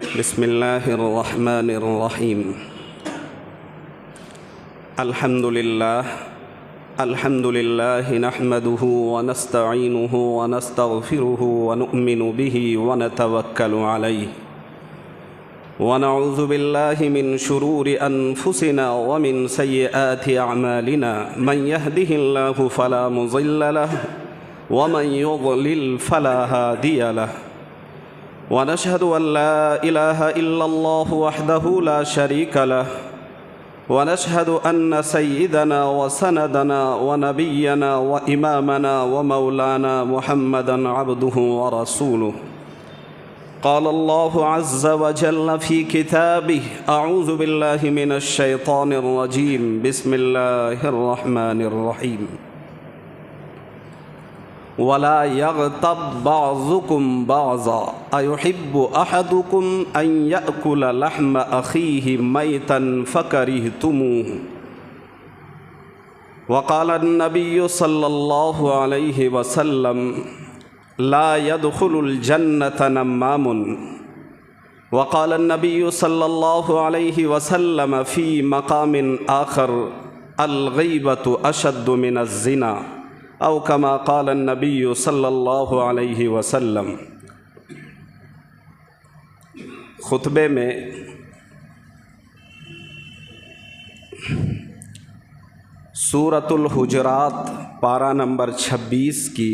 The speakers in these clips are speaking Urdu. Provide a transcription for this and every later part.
بسم اللہ الرحمن الرحیم الحمد للہ نحمده ونستعینه ونستغفره ونؤمن به ونتوکل علیہ ونعوذ باللہ من شرور انفسنا ومن سیئات اعمالنا من يهده اللہ فلا مضل له ومن يضلل فلا هادی له ونشهد أن لا إله إلا الله وحده لا شريك له ونشهد أن سيدنا وسندنا ونبينا وإمامنا ومولانا محمدا عبده ورسوله قال الله عز وجل في كتابه أعوذ بالله من الشيطان الرجيم بسم الله الرحمن الرحيم ولا يغتب بعضكم بعضا أيحب أحدكم أن يأكل لحم أخيه ميتا فكرهتموه وقال النبي صلى الله عليه وسلم لا يدخل الجنة نمام وقال النبي صلى الله عليه وسلم في مقام آخر الغيبة أشد من الزنا او کما قال النبی صلی اللہ علیہ وسلم۔ خطبے میں سورۃ الحجرات پارہ نمبر 26 کی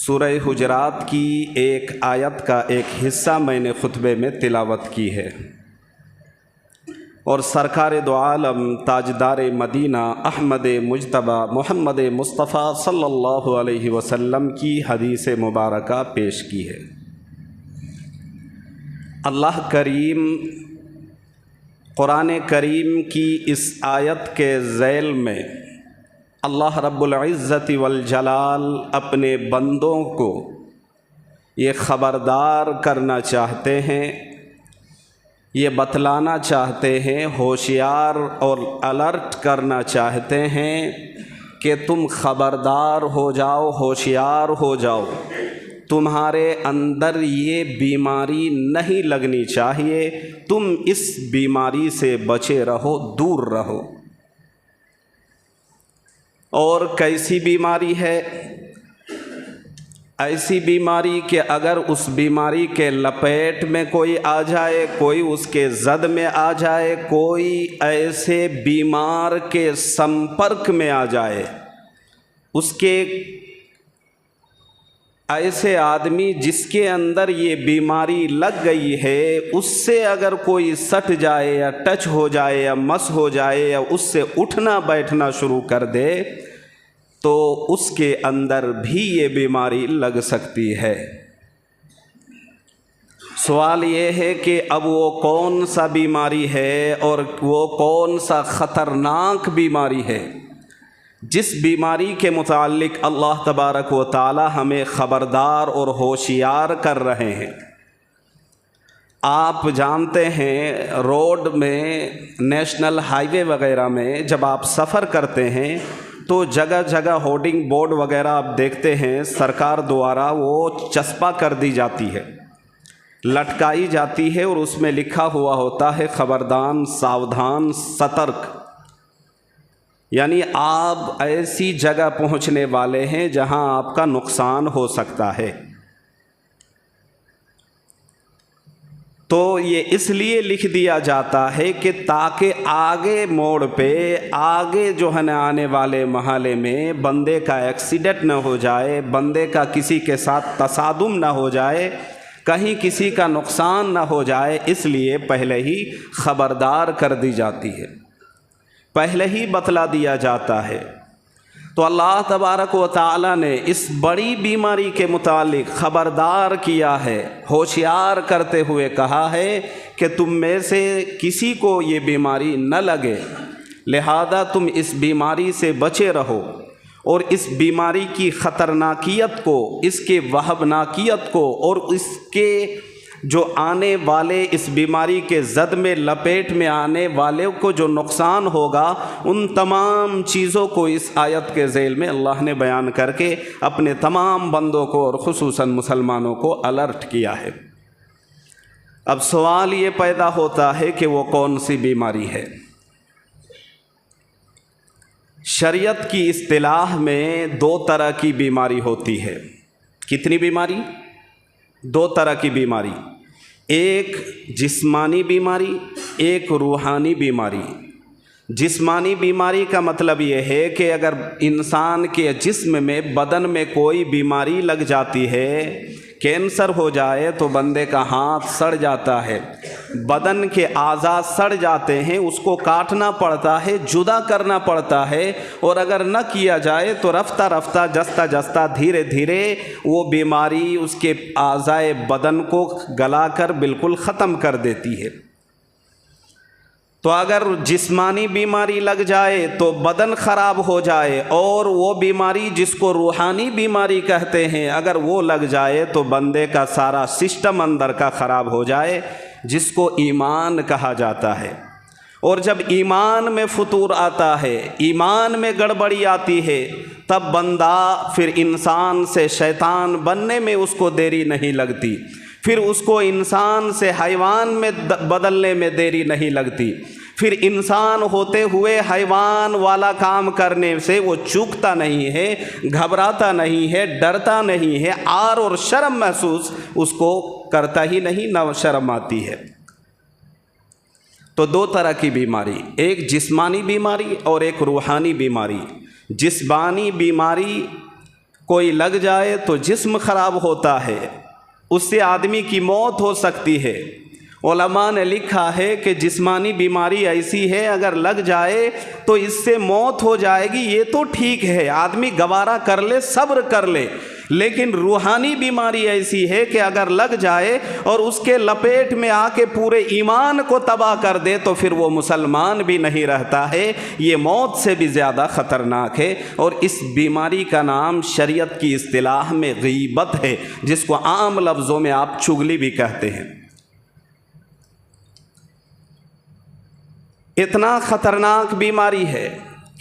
سورہ حجرات کی ایک آیت کا ایک حصہ میں نے خطبے میں تلاوت کی ہے، اور سرکار دو عالم تاجدار مدینہ احمد مجتبی محمد مصطفیٰ صلی اللہ علیہ وسلم کی حدیث مبارکہ پیش کی ہے۔ اللہ کریم قرآن کریم کی اس آیت کے ذیل میں اللہ رب العزت والجلال اپنے بندوں کو یہ خبردار کرنا چاہتے ہیں، یہ بتلانا چاہتے ہیں، ہوشیار اور الرٹ کرنا چاہتے ہیں کہ تم خبردار ہو جاؤ، ہوشیار ہو جاؤ، تمہارے اندر یہ بیماری نہیں لگنی چاہیے، تم اس بیماری سے بچے رہو، دور رہو۔ اور کیسی بیماری ہے؟ ایسی بیماری کہ اگر اس بیماری کے لپیٹ میں کوئی آ جائے، کوئی اس کے زد میں آ جائے، کوئی ایسے بیمار کے سمپرک میں آ جائے، اس کے ایسے آدمی جس کے اندر یہ بیماری لگ گئی ہے، اس سے اگر کوئی سٹ جائے یا ٹچ ہو جائے یا مس ہو جائے یا اس سے اٹھنا بیٹھنا شروع کر دے تو اس کے اندر بھی یہ بیماری لگ سکتی ہے۔ سوال یہ ہے کہ اب وہ کون سا بیماری ہے اور وہ کون سا خطرناک بیماری ہے جس بیماری کے متعلق اللہ تبارک و تعالی ہمیں خبردار اور ہوشیار کر رہے ہیں۔ آپ جانتے ہیں روڈ میں، نیشنل ہائی وے وغیرہ میں جب آپ سفر کرتے ہیں تو جگہ جگہ ہورڈنگ بورڈ وغیرہ آپ دیکھتے ہیں سرکار دوارا وہ چسپاں کر دی جاتی ہے، لٹکائی جاتی ہے، اور اس میں لکھا ہوا ہوتا ہے خبردار، ساودھان، سترک، یعنی آپ ایسی جگہ پہنچنے والے ہیں جہاں آپ کا نقصان ہو سکتا ہے۔ تو یہ اس لیے لکھ دیا جاتا ہے کہ تاکہ آگے موڑ پہ، آگے جو ہے نا آنے والے محلے میں بندے کا ایکسیڈنٹ نہ ہو جائے، بندے کا کسی کے ساتھ تصادم نہ ہو جائے، کہیں کسی کا نقصان نہ ہو جائے، اس لیے پہلے ہی خبردار کر دی جاتی ہے، پہلے ہی بتلا دیا جاتا ہے۔ تو اللہ تبارک و تعالی نے اس بڑی بیماری کے متعلق خبردار کیا ہے، ہوشیار کرتے ہوئے کہا ہے کہ تم میں سے کسی کو یہ بیماری نہ لگے، لہذا تم اس بیماری سے بچے رہو، اور اس بیماری کی خطرناکیت کو، اس کے وہبناکیت کو، اور اس کے جو آنے والے اس بیماری کے زد میں لپیٹ میں آنے والے کو جو نقصان ہوگا، ان تمام چیزوں کو اس آیت کے ذیل میں اللہ نے بیان کر کے اپنے تمام بندوں کو اور خصوصاً مسلمانوں کو الرٹ کیا ہے۔ اب سوال یہ پیدا ہوتا ہے کہ وہ کون سی بیماری ہے؟ شریعت کی اصطلاح میں دو طرح کی بیماری ہوتی ہے۔ کتنی بیماری؟ دو طرح کی بیماری، ایک جسمانی بیماری، ایک روحانی بیماری۔ جسمانی بیماری کا مطلب یہ ہے کہ اگر انسان کے جسم میں، بدن میں کوئی بیماری لگ جاتی ہے، کینسر ہو جائے تو بندے کا ہاتھ سڑ جاتا ہے، بدن کے اعضاء سڑ جاتے ہیں، اس کو کاٹنا پڑتا ہے، جدا کرنا پڑتا ہے، اور اگر نہ کیا جائے تو رفتہ رفتہ جستا جستا دھیرے دھیرے وہ بیماری اس کے اعضاء بدن کو گلا کر بالکل ختم کر دیتی ہے۔ تو اگر جسمانی بیماری لگ جائے تو بدن خراب ہو جائے، اور وہ بیماری جس کو روحانی بیماری کہتے ہیں اگر وہ لگ جائے تو بندے کا سارا سسٹم اندر کا خراب ہو جائے، جس کو ایمان کہا جاتا ہے۔ اور جب ایمان میں فطور آتا ہے، ایمان میں گڑبڑی آتی ہے، تب بندہ پھر انسان سے شیطان بننے میں اس کو دیری نہیں لگتی، پھر اس کو انسان سے حیوان میں بدلنے میں دیری نہیں لگتی، پھر انسان ہوتے ہوئے حیوان والا کام کرنے سے وہ چوکتا نہیں ہے، گھبراتا نہیں ہے، ڈرتا نہیں ہے، عار اور شرم محسوس اس کو کرتا ہی نہیں، نہ شرم آتی ہے۔ تو دو طرح کی بیماری، ایک جسمانی بیماری اور ایک روحانی بیماری۔ جسمانی بیماری کوئی لگ جائے تو جسم خراب ہوتا ہے، اس سے آدمی کی موت ہو سکتی ہے۔ علماء نے لکھا ہے کہ جسمانی بیماری ایسی ہے اگر لگ جائے تو اس سے موت ہو جائے گی، یہ تو ٹھیک ہے، آدمی گوارا کر لے، صبر کر لے، لیکن روحانی بیماری ایسی ہے کہ اگر لگ جائے اور اس کے لپیٹ میں آ کے پورے ایمان کو تباہ کر دے تو پھر وہ مسلمان بھی نہیں رہتا ہے، یہ موت سے بھی زیادہ خطرناک ہے۔ اور اس بیماری کا نام شریعت کی اصطلاح میں غیبت ہے، جس کو عام لفظوں میں آپ چغلی بھی کہتے ہیں۔ اتنا خطرناک بیماری ہے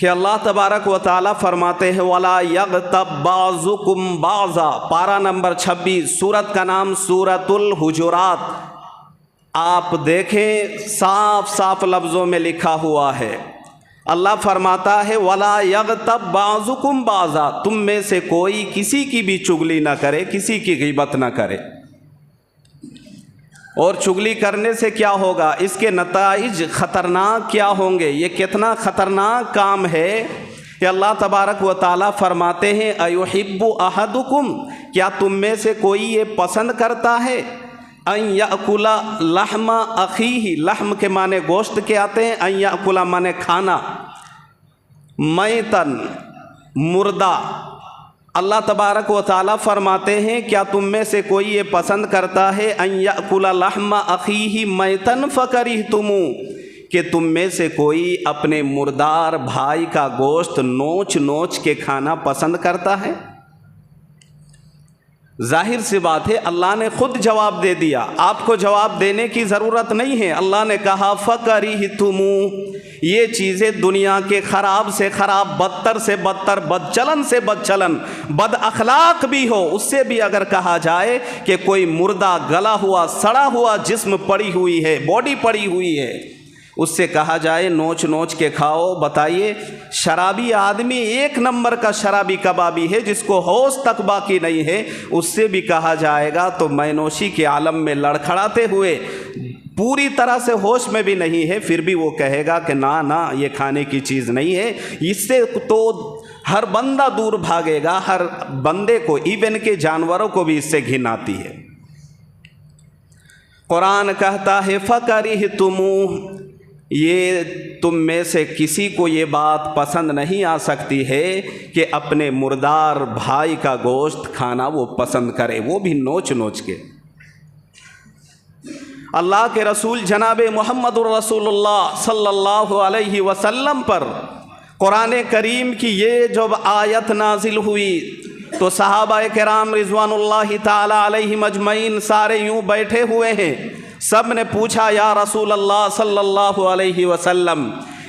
کہ اللہ تبارک و تعالیٰ فرماتے ہیں وَلَا يَغْتَبْ بَعْضُكُمْ بَعْضًا، پارہ نمبر 26، سورت کا نام سورۃ الحجرات۔ آپ دیکھیں صاف صاف لفظوں میں لکھا ہوا ہے، اللہ فرماتا ہے وَلَا يَغْتَبْ بَعْضُكُمْ بَعْضًا، تم میں سے کوئی کسی کی بھی چغلی نہ کرے، کسی کی غیبت نہ کرے۔ اور چغلی کرنے سے کیا ہوگا، اس کے نتائج خطرناک کیا ہوں گے، یہ کتنا خطرناک کام ہے کہ اللہ تبارک و تعالیٰ فرماتے ہیں اَيُحِبُّ أَحَدُكُمْ، کیا تم میں سے کوئی یہ پسند کرتا ہے ان یأکل لحم اخیہ، لحم کے معنی گوشت کے آتے ہیں، ان یأکل معنی کھانا، میتن مردہ۔ اللہ تبارک و تعالیٰ فرماتے ہیں کیا تم میں سے کوئی یہ پسند کرتا ہے ان یأکل لحم اخیہ میتن فکرہتموہ، کہ تم میں سے کوئی اپنے مردار بھائی کا گوشت نوچ نوچ کے کھانا پسند کرتا ہے؟ ظاہر سی بات ہے، اللہ نے خود جواب دے دیا، آپ کو جواب دینے کی ضرورت نہیں ہے۔ اللہ نے کہا فَكَرِهْتُمُوهُ، یہ چیزیں دنیا کے خراب سے خراب، بدتر سے بدتر، بد چلن سے بد چلن، بد اخلاق بھی ہو، اس سے بھی اگر کہا جائے کہ کوئی مردہ گلا ہوا سڑا ہوا جسم پڑی ہوئی ہے، باڈی پڑی ہوئی ہے، اس سے کہا جائے نوچ نوچ کے کھاؤ، بتائیے شرابی آدمی ایک نمبر کا شرابی کبابی ہے جس کو ہوش تک باقی نہیں ہے، اس سے بھی کہا جائے گا تو مینوشی کے عالم میں لڑکھڑاتے ہوئے پوری طرح سے ہوش میں بھی نہیں ہے، پھر بھی وہ کہے گا کہ نہ یہ کھانے کی چیز نہیں ہے۔ اس سے تو ہر بندہ دور بھاگے گا، ہر بندے کو، ایون کے جانوروں کو بھی اس سے گھن آتی ہے۔ قرآن کہتا ہے فَكَرِهْتُمُوهُ، یہ تم میں سے کسی کو یہ بات پسند نہیں آ سکتی ہے کہ اپنے مردار بھائی کا گوشت کھانا وہ پسند کرے، وہ بھی نوچ نوچ کے۔ اللہ کے رسول جناب محمد الرسول اللہ صلی اللہ علیہ وسلم پر قرآن کریم کی یہ جب آیت نازل ہوئی تو صحابہ کرام رضوان اللہ تعالی علیہم اجمعین سارے یوں بیٹھے ہوئے ہیں، سب نے پوچھا یا رسول اللہ صلی اللہ علیہ وسلم،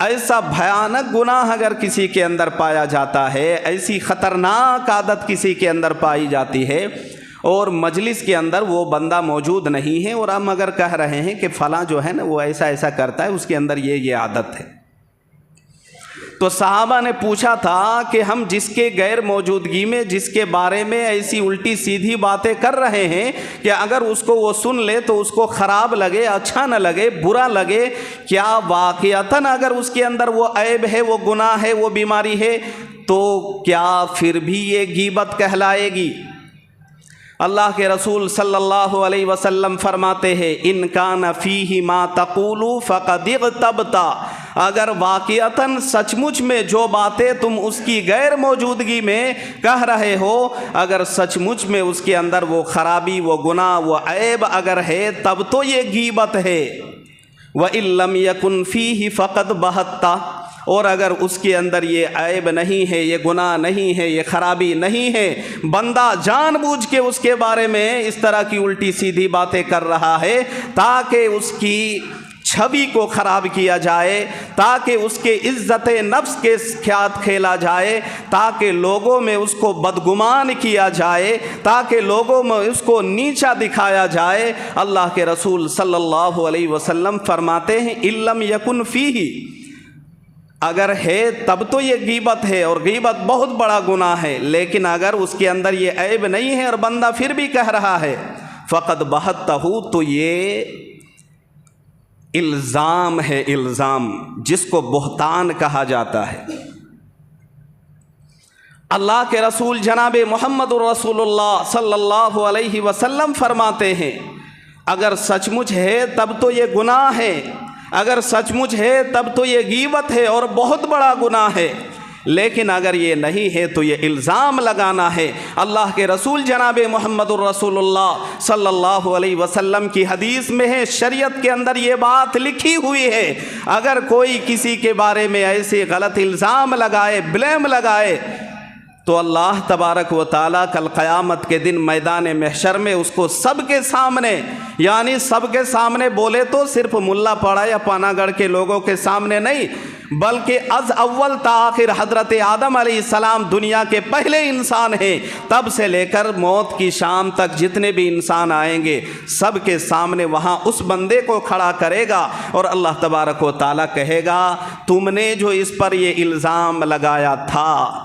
ایسا بھیانک گناہ اگر کسی کے اندر پایا جاتا ہے، ایسی خطرناک عادت کسی کے اندر پائی جاتی ہے اور مجلس کے اندر وہ بندہ موجود نہیں ہے اور ہم اگر کہہ رہے ہیں کہ فلاں جو ہے نا وہ ایسا ایسا کرتا ہے، اس کے اندر یہ عادت ہے، تو صحابہ نے پوچھا تھا کہ ہم جس کے غیر موجودگی میں جس کے بارے میں ایسی الٹی سیدھی باتیں کر رہے ہیں کہ اگر اس کو وہ سن لے تو اس کو خراب لگے، اچھا نہ لگے، برا لگے، کیا واقعتاً اگر اس کے اندر وہ عیب ہے، وہ گناہ ہے، وہ بیماری ہے، تو کیا پھر بھی یہ غیبت کہلائے گی؟ اللہ کے رسول صلی اللہ علیہ وسلم فرماتے ہیں ان کان فیہ ما تقول فقد اغتبت، اگر واقعتاً سچ مچ میں جو باتیں تم اس کی غیر موجودگی میں کہہ رہے ہو، اگر سچ مچ میں اس کے اندر وہ خرابی، وہ گناہ، وہ عیب اگر ہے، تب تو یہ غیبت ہے۔ وَإِن لَّمْ يَكُنْ فِيهِ فَقَدْ بَهَتَّ، اور اگر اس کے اندر یہ عیب نہیں ہے، یہ گناہ نہیں ہے، یہ خرابی نہیں ہے، بندہ جان بوجھ کے اس کے بارے میں اس طرح کی الٹی سیدھی باتیں کر رہا ہے تاکہ اس کی چھوی کو خراب کیا جائے، تاکہ اس کے عزت نفس کے ساتھ کھیلا جائے، تاکہ لوگوں میں اس کو بدگمان کیا جائے، تاکہ لوگوں میں اس کو نیچا دکھایا جائے، اللہ کے رسول صلی اللہ علیہ وسلم فرماتے ہیں ان لم یکن فیہ، اگر ہے تب تو یہ غیبت ہے اور غیبت بہت بڑا گناہ ہے، لیکن اگر اس کے اندر یہ عیب نہیں ہے اور بندہ پھر بھی کہہ رہا ہے فقد بہتہ، تو یہ الزام ہے، الزام جس کو بہتان کہا جاتا ہے۔ اللہ کے رسول جناب محمد رسول اللہ صلی اللہ علیہ وسلم فرماتے ہیں اگر سچ مچ ہے تب تو یہ گناہ ہے، اگر سچ مچ ہے تب تو یہ غیبت ہے اور بہت بڑا گناہ ہے، لیکن اگر یہ نہیں ہے تو یہ الزام لگانا ہے۔ اللہ کے رسول جناب محمد الرسول اللہ صلی اللہ علیہ وسلم کی حدیث میں ہے، شریعت کے اندر یہ بات لکھی ہوئی ہے، اگر کوئی کسی کے بارے میں ایسے غلط الزام لگائے، بلیم لگائے، تو اللہ تبارک و تعالیٰ کل قیامت کے دن میدان محشر میں اس کو سب کے سامنے، یعنی سب کے سامنے بولے تو صرف ملا پاڑا یا پانا گڑھ کے لوگوں کے سامنے نہیں، بلکہ از اول تا آخر حضرت آدم علیہ السلام دنیا کے پہلے انسان ہیں، تب سے لے کر موت کی شام تک جتنے بھی انسان آئیں گے سب کے سامنے وہاں اس بندے کو کھڑا کرے گا اور اللہ تبارک و تعالیٰ کہے گا تم نے جو اس پر یہ الزام لگایا تھا،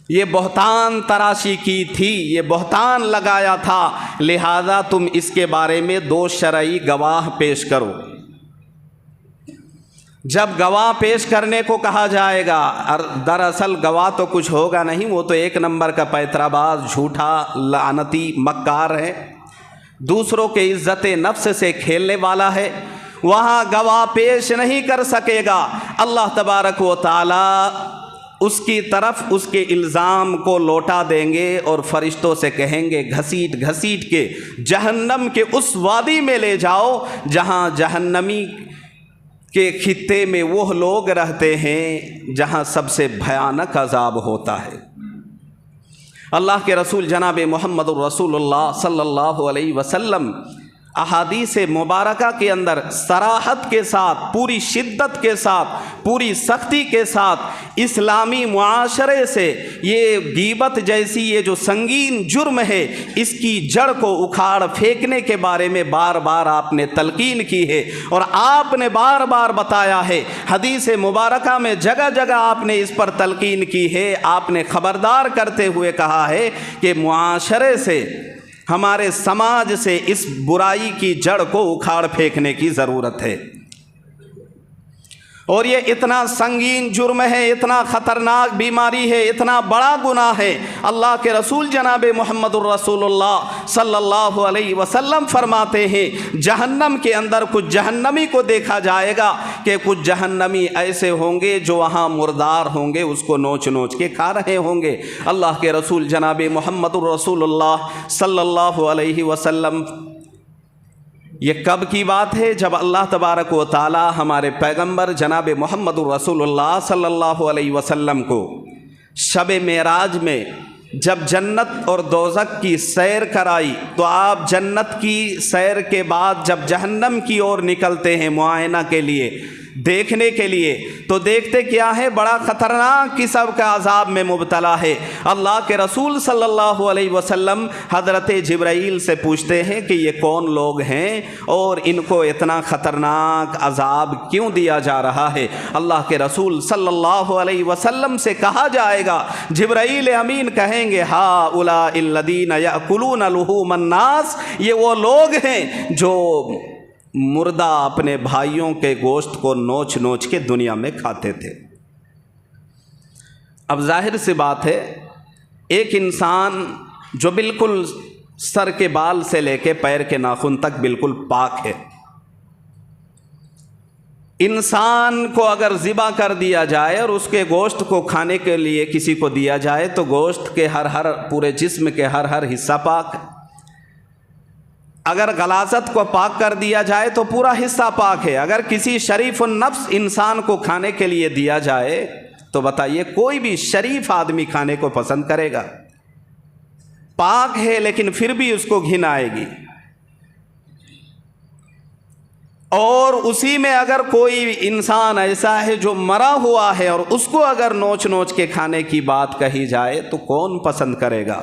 یہ بہتان تراشی کی تھی، یہ بہتان لگایا تھا، لہذا تم اس کے بارے میں 2 شرعی گواہ پیش کرو۔ جب گواہ پیش کرنے کو کہا جائے گا، دراصل گواہ تو کچھ ہوگا نہیں، وہ تو 1 نمبر کا پیترا باز، جھوٹا، لعنتی، مکار ہے، دوسروں کے عزت نفس سے کھیلنے والا ہے، وہاں گواہ پیش نہیں کر سکے گا۔ اللہ تبارک و تعالی اس کی طرف اس کے الزام کو لوٹا دیں گے اور فرشتوں سے کہیں گے گھسیٹ گھسیٹ کے جہنم کے اس وادی میں لے جاؤ جہاں جہنمی کے خطے میں وہ لوگ رہتے ہیں جہاں سب سے بھیانک عذاب ہوتا ہے۔ اللہ کے رسول جناب محمد الرسول اللہ صلی اللہ علیہ وسلم احادیث مبارکہ کے اندر صراحت کے ساتھ، پوری شدت کے ساتھ، پوری سختی کے ساتھ اسلامی معاشرے سے یہ غیبت جیسی یہ جو سنگین جرم ہے اس کی جڑ کو اکھاڑ پھینکنے کے بارے میں بار بار آپ نے تلقین کی ہے اور آپ نے بار بار بتایا ہے، حدیث مبارکہ میں جگہ جگہ آپ نے اس پر تلقین کی ہے، آپ نے خبردار کرتے ہوئے کہا ہے کہ معاشرے سے، ہمارے سماج سے اس برائی کی جڑ کو اکھاڑ پھینکنے کی ضرورت ہے۔ اور یہ اتنا سنگین جرم ہے، اتنا خطرناک بیماری ہے، اتنا بڑا گناہ ہے، اللہ کے رسول جناب محمد الرسول اللہ صلی اللہ علیہ وسلم فرماتے ہیں جہنم کے اندر کچھ جہنمی کو دیکھا جائے گا کہ کچھ جہنمی ایسے ہوں گے جو وہاں مردار ہوں گے، اس کو نوچ نوچ کے کھا رہے ہوں گے۔ اللہ کے رسول جناب محمد الرسول اللہ صلی اللہ علیہ وسلم، یہ کب کی بات ہے؟ جب اللہ تبارک و تعالی ہمارے پیغمبر جناب محمد الرسول اللہ صلی اللہ علیہ وسلم کو شب معراج میں جب جنت اور دوزخ کی سیر کرائی تو آپ جنت کی سیر کے بعد جب جہنم کی اور نکلتے ہیں معائنہ کے لیے، دیکھنے کے لیے، تو دیکھتے کیا ہے؟ بڑا خطرناک قسم کا عذاب میں مبتلا ہے۔ اللہ کے رسول صلی اللہ علیہ وسلم حضرت جبرائیل سے پوچھتے ہیں کہ یہ کون لوگ ہیں اور ان کو اتنا خطرناک عذاب کیوں دیا جا رہا ہے؟ اللہ کے رسول صلی اللہ علیہ وسلم سے کہا جائے گا، جبرائیل امین کہیں گے ہؤلاء الذین یأکلون لحوم الناس، یہ وہ لوگ ہیں جو مردہ اپنے بھائیوں کے گوشت کو نوچ نوچ کے دنیا میں کھاتے تھے۔ اب ظاہر سی بات ہے، ایک انسان جو بالکل سر کے بال سے لے کے پیر کے ناخن تک بالکل پاک ہے، انسان کو اگر ذبح کر دیا جائے اور اس کے گوشت کو کھانے کے لیے کسی کو دیا جائے تو گوشت کے ہر پورے جسم کے ہر حصہ پاک ہے۔ اگر غلاظت کو پاک کر دیا جائے تو پورا حصہ پاک ہے۔ اگر کسی شریف النفس انسان کو کھانے کے لیے دیا جائے تو بتائیے کوئی بھی شریف آدمی کھانے کو پسند کرے گا؟ پاک ہے لیکن پھر بھی اس کو گھن آئے گی۔ اور اسی میں اگر کوئی انسان ایسا ہے جو مرا ہوا ہے اور اس کو اگر نوچ نوچ کے کھانے کی بات کہی جائے تو کون پسند کرے گا؟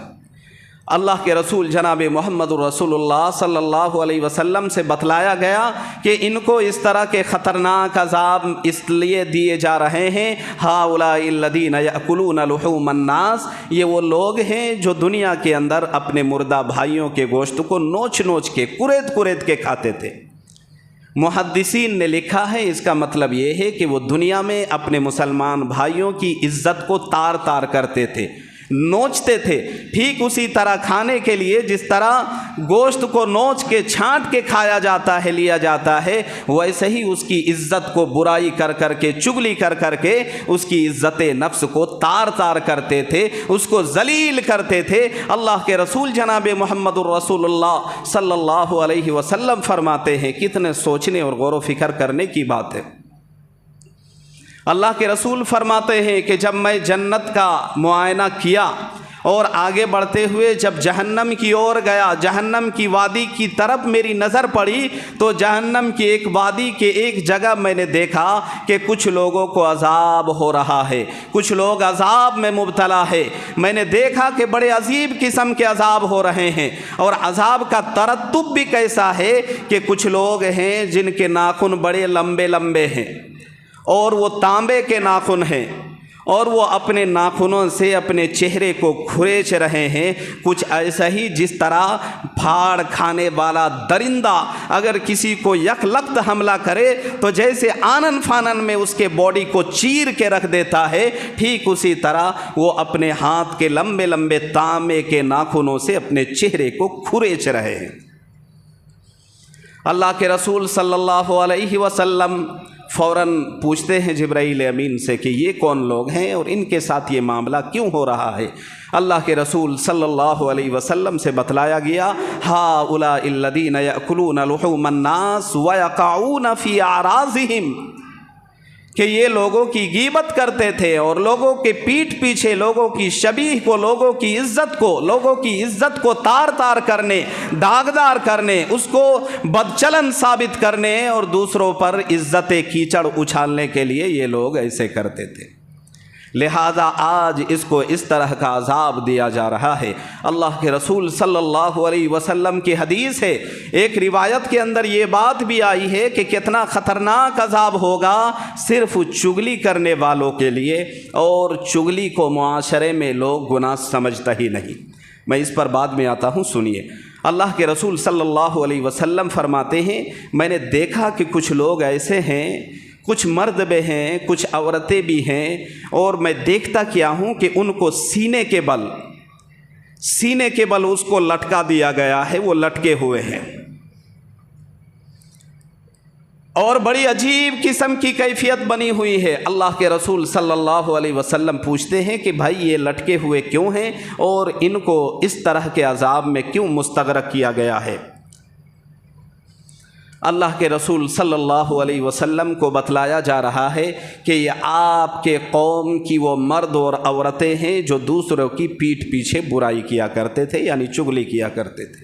اللہ کے رسول جناب محمد رسول اللہ صلی اللہ علیہ وسلم سے بتلایا گیا کہ ان کو اس طرح کے خطرناک عذاب اس لیے دیے جا رہے ہیں، ہؤلاء الذین یأکلون لحوم الناس، یہ وہ لوگ ہیں جو دنیا کے اندر اپنے مردہ بھائیوں کے گوشت کو نوچ نوچ کے کریت کے کھاتے تھے۔ محدثین نے لکھا ہے اس کا مطلب یہ ہے کہ وہ دنیا میں اپنے مسلمان بھائیوں کی عزت کو تار تار کرتے تھے، نوچتے تھے۔ ٹھیک اسی طرح کھانے کے لیے جس طرح گوشت کو نوچ کے چھانٹ کے کھایا جاتا ہے، لیا جاتا ہے، ویسے ہی اس کی عزت کو برائی کر کے چگلی کر کے اس کی عزت نفس کو تار تار کرتے تھے، اس کو ذلیل کرتے تھے۔ اللہ کے رسول جناب محمد الرسول اللہ صلی اللہ علیہ وسلم فرماتے ہیں، کتنے سوچنے اور غور و فکر کرنے کی بات ہے۔ اللہ کے رسول فرماتے ہیں کہ جب میں جنت کا معائنہ کیا اور آگے بڑھتے ہوئے جب جہنم کی اور گیا، جہنم کی وادی کی طرف میری نظر پڑی تو جہنم کی ایک وادی کے ایک جگہ میں نے دیکھا کہ کچھ لوگوں کو عذاب ہو رہا ہے، کچھ لوگ عذاب میں مبتلا ہے۔ میں نے دیکھا کہ بڑے عجیب قسم کے عذاب ہو رہے ہیں، اور عذاب کا ترتب بھی کیسا ہے کہ کچھ لوگ ہیں جن کے ناخن بڑے لمبے لمبے ہیں اور وہ تانبے کے ناخن ہیں، اور وہ اپنے ناخنوں سے اپنے چہرے کو کھریچ رہے ہیں، کچھ ایسا ہی جس طرح پھاڑ کھانے والا درندہ اگر کسی کو یک لخت حملہ کرے تو جیسے آنن فانن میں اس کے باڈی کو چیر کے رکھ دیتا ہے، ٹھیک اسی طرح وہ اپنے ہاتھ کے لمبے لمبے تانبے کے ناخنوں سے اپنے چہرے کو کھریچ رہے ہیں۔ اللہ کے رسول صلی اللہ علیہ وسلم فوراً پوچھتے ہیں جبرائیل امین سے کہ یہ کون لوگ ہیں اور ان کے ساتھ یہ معاملہ کیوں ہو رہا ہے؟ اللہ کے رسول صلی اللہ علیہ وسلم سے بتلایا گیا، ہؤلاء الذین یأکلون لحوم الناس ویقعون فی اعراضہم، کہ یہ لوگوں کی غیبت کرتے تھے اور لوگوں کے پیٹھ پیچھے لوگوں کی شبیہ کو، لوگوں کی عزت کو تار تار کرنے، داغدار کرنے، اس کو بدچلن ثابت کرنے اور دوسروں پر عزت کیچڑ اچھالنے کے لیے یہ لوگ ایسے کرتے تھے۔ لہذا آج اس کو اس طرح کا عذاب دیا جا رہا ہے۔ اللہ کے رسول صلی اللہ علیہ وسلم کی حدیث ہے، ایک روایت کے اندر یہ بات بھی آئی ہے کہ کتنا خطرناک عذاب ہوگا صرف چگلی کرنے والوں کے لیے، اور چگلی کو معاشرے میں لوگ گناہ سمجھتا ہی نہیں۔ میں اس پر بعد میں آتا ہوں، سنیے۔ اللہ کے رسول صلی اللہ علیہ وسلم فرماتے ہیں، میں نے دیکھا کہ کچھ لوگ ایسے ہیں، کچھ مرد بھی ہیں، کچھ عورتیں بھی ہیں، اور میں دیکھتا کیا ہوں کہ ان کو سینے کے بل اس کو لٹکا دیا گیا ہے، وہ لٹکے ہوئے ہیں، اور بڑی عجیب قسم کی کیفیت بنی ہوئی ہے۔ اللہ کے رسول صلی اللہ علیہ وسلم پوچھتے ہیں کہ بھائی یہ لٹکے ہوئے کیوں ہیں اور ان کو اس طرح کے عذاب میں کیوں مستغرق کیا گیا ہے؟ اللہ کے رسول صلی اللہ علیہ وسلم کو بتلایا جا رہا ہے کہ یہ آپ کے قوم کی وہ مرد اور عورتیں ہیں جو دوسروں کی پیٹھ پیچھے برائی کیا کرتے تھے، یعنی چغلی کیا کرتے تھے۔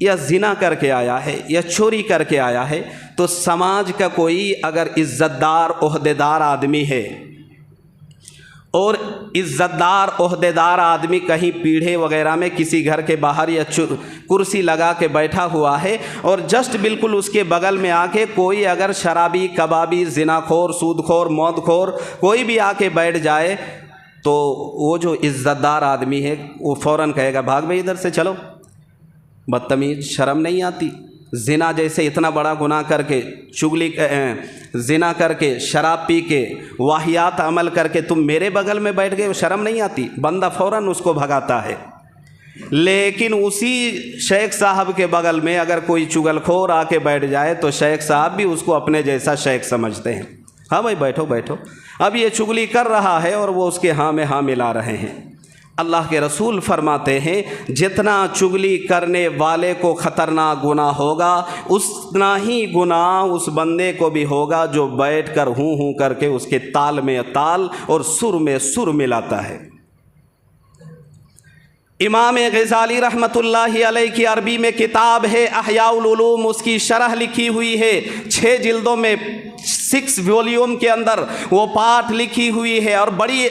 یا زنا کر کے آیا ہے یا چوری کر کے آیا ہے، تو سماج کا کوئی اگر عزت دار عہدیدار آدمی ہے اور عزت دار عہدیدار آدمی کہیں پیڑھے وغیرہ میں کسی گھر کے باہر یا کرسی لگا کے بیٹھا ہوا ہے اور جسٹ بالکل اس کے بغل میں آ کے کوئی اگر شرابی، کبابی، زنا خور، سود خور، موت خور کوئی بھی آ کے بیٹھ جائے تو وہ جو عزت دار آدمی ہے وہ فوراً کہے گا بھاگ بھائی ادھر سے چلو، بدتمیز، شرم نہیں آتی؟ زنا جیسے اتنا بڑا گناہ کر کے، چغلی زنا کر کے، شراب پی کے، واہیات عمل کر کے تم میرے بغل میں بیٹھ گئے، شرم نہیں آتی؟ بندہ فوراً اس کو بھگاتا ہے۔ لیکن اسی شیخ صاحب کے بغل میں اگر کوئی چغل خور آ کے بیٹھ جائے تو شیخ صاحب بھی اس کو اپنے جیسا شیخ سمجھتے ہیں، ہاں بھائی بیٹھو بیٹھو، اب یہ چغلی کر رہا ہے اور وہ اس کے ہاں میں ہاں ملا رہے ہیں۔ اللہ کے رسول فرماتے ہیں جتنا چغلی کرنے والے کو خطرناک گناہ ہوگا اتنا ہی گناہ اس بندے کو بھی ہوگا جو بیٹھ کر ہوں کر کے اس کے تال میں تال اور سر میں سر ملاتا ہے۔ امام غزالی رحمۃ اللہ علیہ کی عربی میں کتاب ہے احیاء العلوم، اس کی شرح لکھی ہوئی ہے 6 جلدوں میں، 6 والیوم کے اندر وہ پارٹ لکھی ہوئی ہے، اور بڑی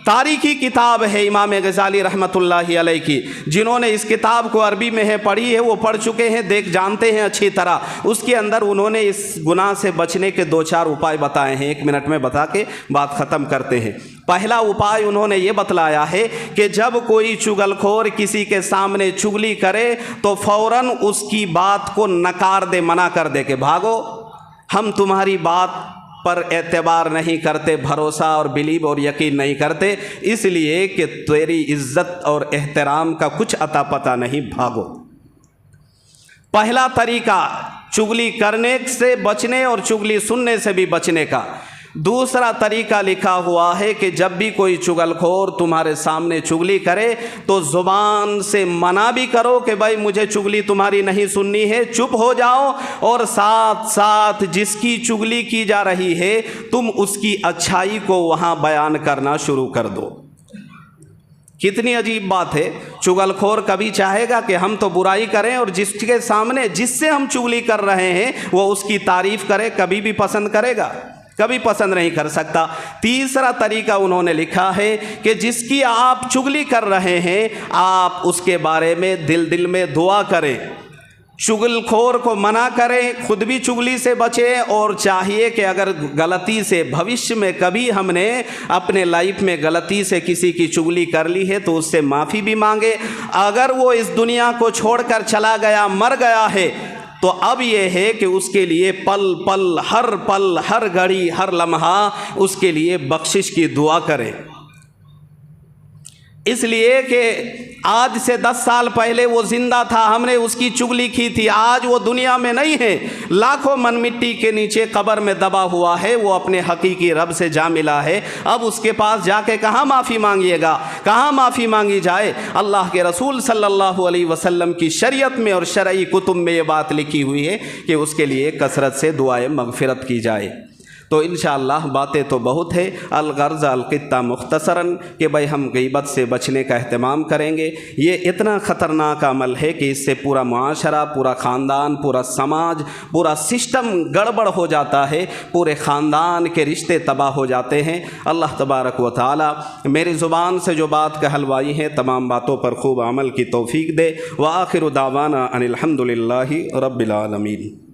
تاریخی کتاب ہے امام غزالی رحمۃ اللہ علیہ کی۔ جنہوں نے اس کتاب کو عربی میں پڑھی ہے وہ پڑھ چکے ہیں، جانتے ہیں اچھی طرح۔ اس کے اندر انہوں نے اس گناہ سے بچنے کے 2-4 اپائے بتائے ہیں، 1 منٹ میں بتا کے بات ختم کرتے ہیں۔ پہلا اپائے انہوں نے یہ بتلایا ہے کہ جب کوئی چغل خور کسی کے سامنے چغلی کرے تو فوراً اس کی بات کو نکار دے، منع کر دے کہ بھاگو، ہم تمہاری بات پر اعتبار نہیں کرتے، بھروسہ اور بلیو اور یقین نہیں کرتے، اس لیے کہ تیری عزت اور احترام کا کچھ عطا پتہ نہیں، بھاگو۔ پہلا طریقہ چغلی کرنے سے بچنے اور چغلی سننے سے بھی بچنے کا۔ دوسرا طریقہ لکھا ہوا ہے کہ جب بھی کوئی چغل خور تمہارے سامنے چغلی کرے تو زبان سے منع بھی کرو کہ بھائی مجھے چغلی تمہاری نہیں سننی ہے، چپ ہو جاؤ، اور ساتھ ساتھ جس کی چغلی کی جا رہی ہے تم اس کی اچھائی کو وہاں بیان کرنا شروع کر دو۔ کتنی عجیب بات ہے، چغل خور کبھی چاہے گا کہ ہم تو برائی کریں اور جس کے سامنے جس سے ہم چغلی کر رہے ہیں وہ اس کی تعریف کرے، کبھی بھی پسند کرے گا؟ کبھی پسند نہیں کر سکتا۔ تیسرا طریقہ انہوں نے لکھا ہے کہ جس کی آپ چغلی کر رہے ہیں آپ اس کے بارے میں دل میں دعا کریں، چغل خور کو منع کریں، خود بھی چغلی سے بچیں، اور چاہیے کہ اگر غلطی سے بھوشیہ میں کبھی ہم نے اپنے لائف میں غلطی سے کسی کی چغلی کر لی ہے تو اس سے معافی بھی مانگے۔ اگر وہ اس دنیا کو چھوڑ کر چلا گیا، مر گیا ہے، تو اب یہ ہے کہ اس کے لیے پل، ہر گھڑی، ہر لمحہ اس کے لیے بخشش کی دعا کریں، اس لیے کہ آج سے 10 سال پہلے وہ زندہ تھا، ہم نے اس کی چغلی کی تھی، آج وہ دنیا میں نہیں ہے، لاکھوں من مٹی کے نیچے قبر میں دبا ہوا ہے، وہ اپنے حقیقی رب سے جا ملا ہے۔ اب اس کے پاس جا کے کہاں معافی مانگیے گا، کہاں معافی مانگی جائے؟ اللہ کے رسول صلی اللہ علیہ وسلم کی شریعت میں اور شرعی کتب میں یہ بات لکھی ہوئی ہے کہ اس کے لیے کثرت سے دعائے مغفرت کی جائے۔ تو انشاءاللہ باتیں تو بہت ہے، الغرض القطہ مختصراً کہ بھائی ہم غیبت سے بچنے کا اہتمام کریں گے۔ یہ اتنا خطرناک عمل ہے کہ اس سے پورا معاشرہ، پورا خاندان، پورا سماج، پورا سسٹم گڑبڑ ہو جاتا ہے، پورے خاندان کے رشتے تباہ ہو جاتے ہیں۔ اللہ تبارک و تعالی میری زبان سے جو بات کہلوائی ہے تمام باتوں پر خوب عمل کی توفیق دے۔ وآخر دعوانا ان الحمد للہ رب العالمین۔